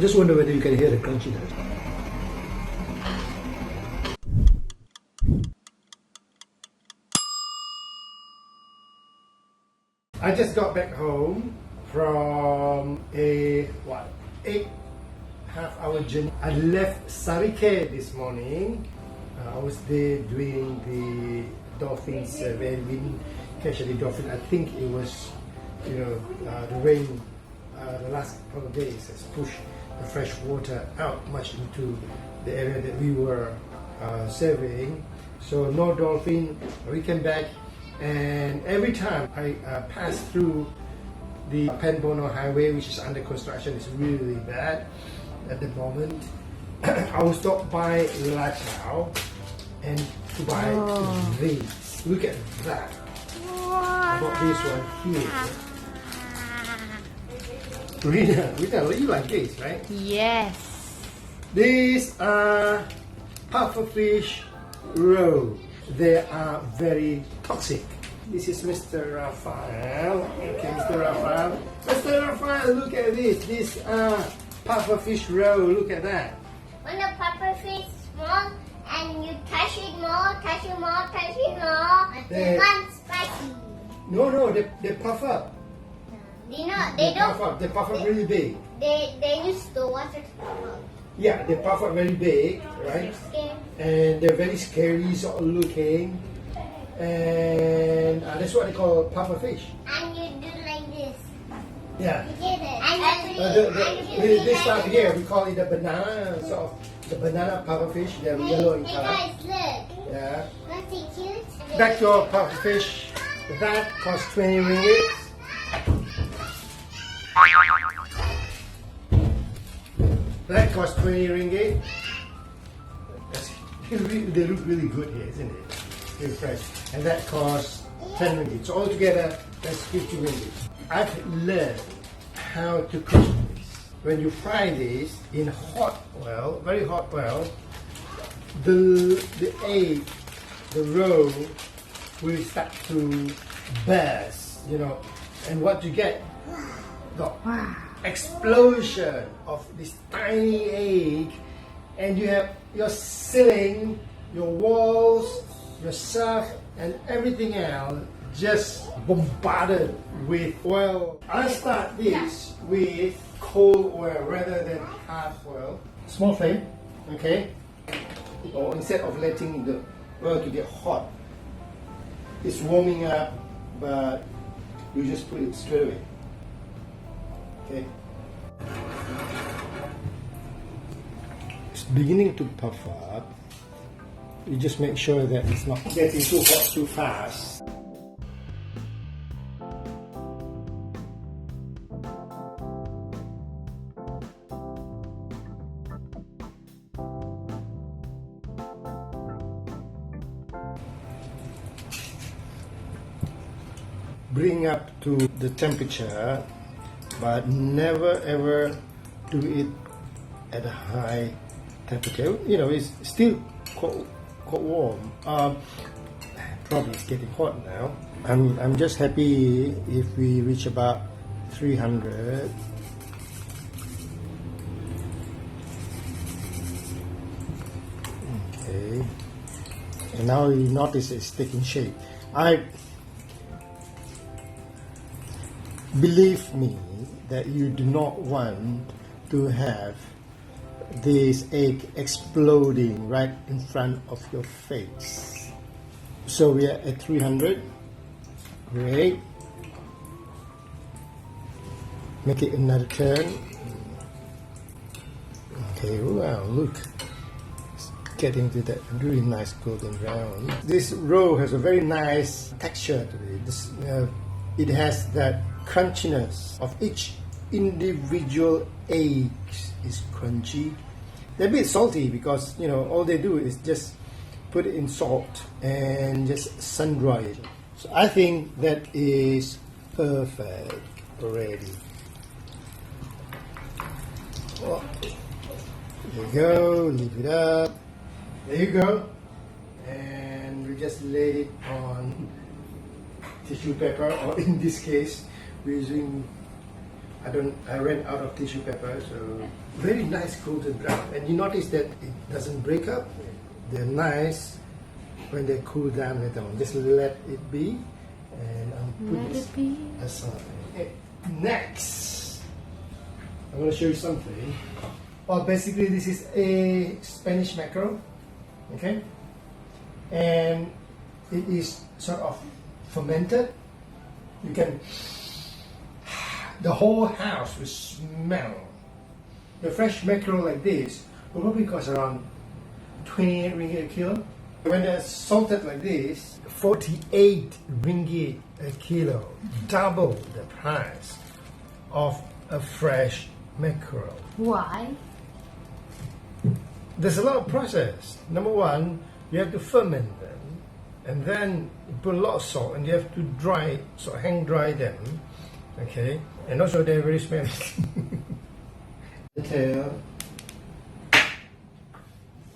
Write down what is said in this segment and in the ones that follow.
I just wonder whether you can hear the crunchiness. I just got back home from a 8.5-hour journey. I left Sarike this morning. I was there doing the dolphins where we didn't catch any dolphin. I think it was, the rain the last couple of days has pushed the fresh water out much into the area that we were surveying. So no dolphin. We came back, and every time I pass through the Penbono Highway, which is under construction, it's really bad at the moment. I will stop by Lachao and to buy these. Look at that. I bought this one here. Rita, you like this, right? Yes. These are pufferfish roe. They are very toxic. This is Mr. Raphael. Okay, Mr. Raphael. Mr. Raphael, look at this. These are pufferfish roe. Look at that. When the pufferfish small and you touch it more, it becomes spicy. No, they puff up. They don't. They puff up really big. They use the water to puff up. Yeah, they puff up very big, right? And they're very scary sort of looking. And that's what they call pufferfish. And you do like this. Yeah. You get it. This stuff here, we call it the banana, sort of the banana pufferfish. They're yellow in color. Guys, look. Yeah. Aren't they cute? Back to our pufferfish. That costs 20 ringgit. That costs 20 ringgit. They look really good here, isn't it? Very fresh. And that costs 10 ringgit. So altogether, that's 50 ringgit. I've learned how to cook this. When you fry this in hot oil, very hot oil, the egg, the roe, will start to burst, and what you get, the explosion of this tiny egg, and you're sealing your walls, your surf, and everything else just bombarded with oil. I'll start this with cold oil rather than hard oil. Small flame, okay? Or instead of letting the oil to get hot, it's warming up, but you just put it straight away. Okay. It's beginning to puff up. You just make sure that it's not getting too hot too fast. Bring up to the temperature, but never ever do it at a high temperature. It's still quite warm. Probably it's getting hot now. I'm just happy if we reach about 300. Okay. And now you notice it's taking shape. Believe me that you do not want to have this egg exploding right in front of your face. So we are at 300. Great. Make it another turn. Okay, wow, look. It's getting to that really nice golden brown. This roe has a very nice texture to it. It has that crunchiness of each individual egg is crunchy. They're a bit salty because all they do is just put it in salt and just sun dry it. So I think that is perfect already. Oh, there you go, leave it up. There you go. And we just laid it on tissue paper, or in this case we're using I ran out of tissue paper, so very nice golden brown. And you notice that it doesn't break up. They're nice when they cool down later on. Just let it be, and I'll put this aside. Okay. Next, I'm going to show you something. Well, basically this is a Spanish mackerel, okay, and it is sort of fermented. You can, the whole house will smell. The fresh mackerel like this will probably cost around 28 ringgit a kilo. When they're salted like this, 48 ringgit a kilo, double the price of a fresh mackerel. Why? There's a lot of process. Number one, you have to ferment them, and then you put a lot of salt, and you have to dry, so hang dry them, okay? And also they're very smelly. The tail,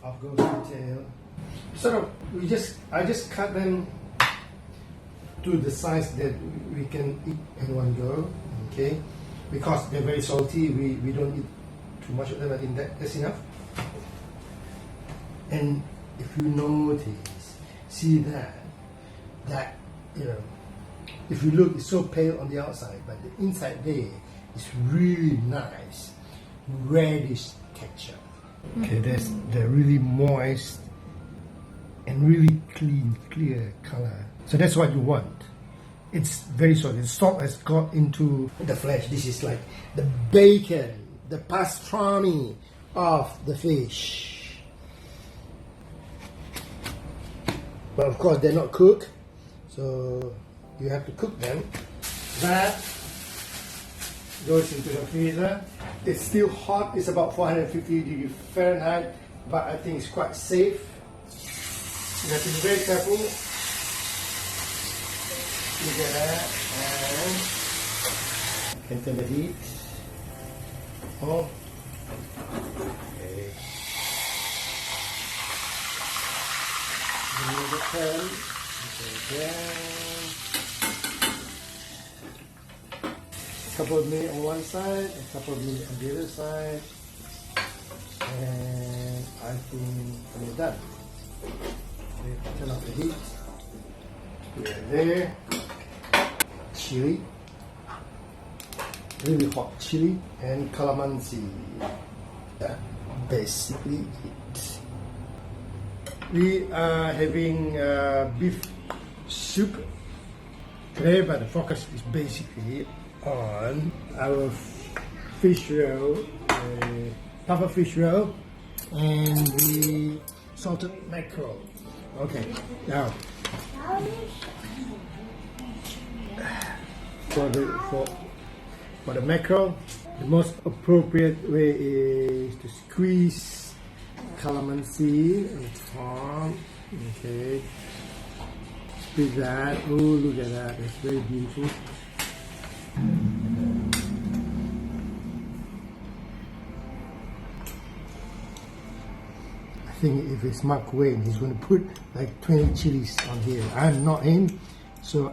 off goes the tail. Sort of, I just cut them to the size that we can eat in one go, okay? Because they're very salty, we don't eat too much of them. I think that's enough. And if you notice, see that you know, if you look, it's so pale on the outside, but the inside there is really nice reddish texture. Okay, they're really moist and really clear color. So that's what you want. It's very salty. The salt has got into the flesh. This is like the bacon, the pastrami of the fish. But of course they're not cooked, so you have to cook them. That goes into the freezer. It's still hot. It's about 450 degrees Fahrenheit, but I think it's quite safe. You have to be very careful. Look at that, and you can turn the heat on. Okay. Remove the pan. Okay, a couple of minutes on one side, a couple of minutes on the other side, and I think we're done. Okay, turn off the heat. Put it there. Chili, really hot chili, and calamansi. That basically it. We are having beef soup today, but the focus is basically on our fish roll, puffer fish roll, and the salted mackerel. Okay, now for the mackerel, the most appropriate way is to squeeze calamansi on the top. Okay, squeeze that. Oh, look at that! It's very beautiful. I think if it's Mark Wayne, he's going to put like 20 chilies on here. I'm not him, so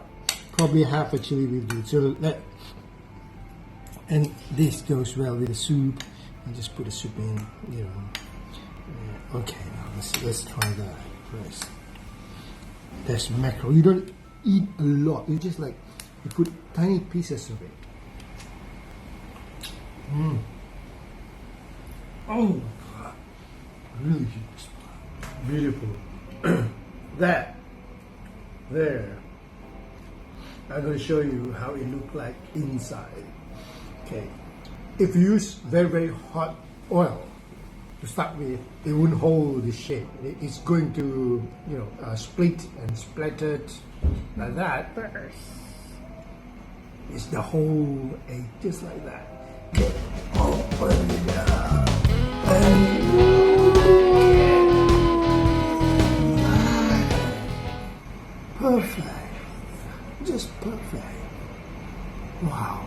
probably half a chili will do. So and this goes well with the soup. And just put the soup in, you know. Okay, now let's try that first. That's mackerel. You don't eat a lot. You just like you put tiny pieces of it. Oh my god, really beautiful. That there. I'm going to show you how it looks like inside. Okay, if you use very hot oil to start with, it won't hold the shape. It's going to, you know, split and splattered like that. It's the whole egg, just like that. Open it up. Perfect. Just perfect. Wow.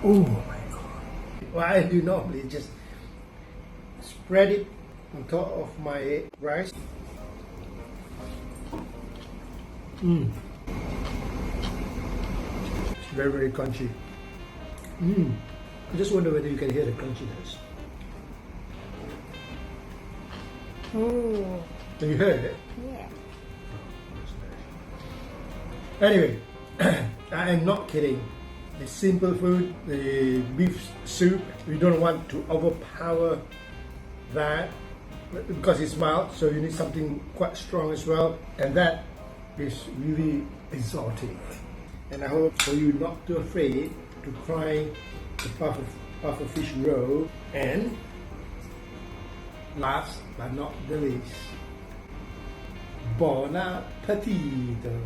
Oh my god. Why do you normally just spread it on top of my rice? Very, very crunchy. I just wonder whether you can hear the crunchiness. Oh. Can you hear it? Yeah. Anyway, I am not kidding. The simple food, the beef soup, we don't want to overpower that because it's mild, so you need something quite strong as well, and that is really exotic. And I hope for you not too afraid to try the puffer fish roll. And last but not the least, bon appetito.